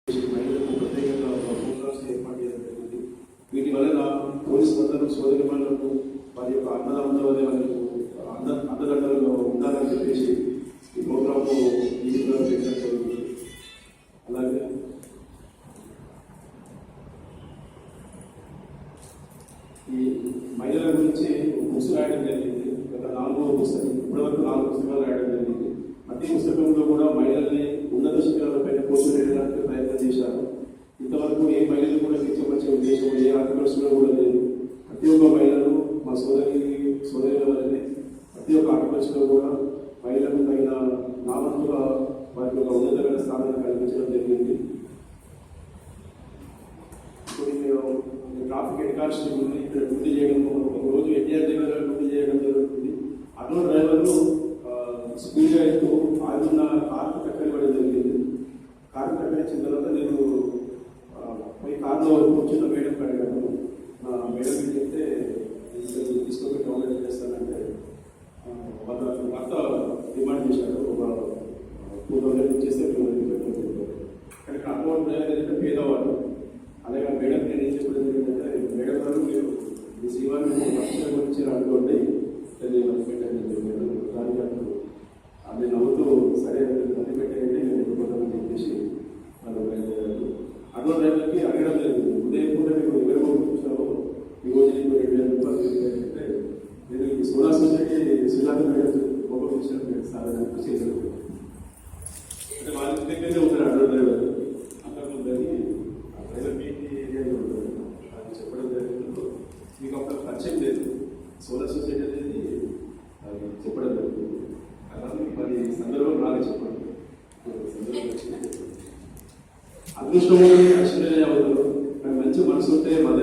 మహిళలకు ప్రత్యేకంగా ప్రోగ్రామ్స్ ఏర్పాటు చేయడం జరిగింది. వీటి వలన పోలీసు భద్రతకు సోదరిమణులకు వారి యొక్క అన్నదమ్ముల వాళ్ళకు అండదండలుగా ఉండాలని చెప్పేసి ఈ ప్రోగ్రామ్ ఈజీగా పెట్టడం జరిగింది. అలాగే ఈ మహిళల గురించి బుక్స్ రాయడం జరిగింది. గత 4 పుస్తకం ఇప్పటివరకు 4 పుస్తకాలు రాయడం జరిగింది. ప్రతి పుస్తకంలో కూడా మహిళల్ని ఉన్నత శిఖరాలపైన పోషించడానికి ప్రయత్నం చేశారు. ఇంతవరకు ఏ మహిళలు కూడా కించపరిచే ఉద్దేశం ఏ ఆర్టికల్స్లో కూడా లేదు. ప్రతి ఒక్క మహిళలు మా సోదరుల వల్లనే ప్రతి ఒక్క ఆర్టికల్స్లో కూడా మహిళలకు పైన నామంతుగా వారికి ఒక ఉన్నతమైన స్థానాన్ని కల్పించడం జరిగింది. ట్రాఫిక్ హెడ్ కానిస్టేబుల్ని ఇక్కడ డ్యూటీ చేయడం, ఒక రోజు ఎన్టీఆర్ దగ్గర డ్యూటీ చేయడం జరుగుతుంది. ఆటో డ్రైవర్లు స్పీడ్గా వెళ్తూ ఆగున్న కార్కు కట్టబడి జరిగింది. కారు కట్టించిన తర్వాత నేను పోయి కార్లో కూర్చున్న మేడం అడిగాను. మేడం ఏం చెప్తే తీసుకొని డౌన్లోడ్ చేస్తానంటే వాళ్ళ భర్త డిమాండ్ చేశాడు. ఒక 2000 ఇచ్చేస్తే 2000 పెట్టారు. కానీ ఆటో డ్రైవర్ ఏంటంటే పేదవాళ్ళు. అలాగే మేడం నేను ఏం చెప్పడం జరిగిందంటే, మేడం గారు మీరు ఈ జీవాన్ని లక్షల గురించి అనుకోండి పెట్టండి చెప్పారు. దానికి అప్పుడు అది నవ్వుతూ సరే అది పెట్టేయండి నేను ఎదుర్కొంటామని చెప్పేసి వాళ్ళు బయలుదేరారు. ఆటో డ్రైవర్కి అడగడం జరిగింది. ఉదయం కూడా మీకు ఎవరు పంపించావు, ఈ రోజు నీకు 2000 రూపాయలు అంటే నేను ఈ సోడా సొసైటీ శ్రీలంక మేడం ఒక విషయం సాధన చేశారు. అంటే వాళ్ళ దగ్గరనే ఉంటారు ఆటో డ్రైవర్. అంతకుముందని చెప్పడం జరిగింది. మీకు ఒక పరిచయం లేదు, సోలార్ సొసైటీ అనేది చెప్పడం జరుగుతుంది. అలాగే మరి సందర్భం రాగా చెప్పండి. అదృష్టం అశ్వర్య మంచి మనసు ఉంటే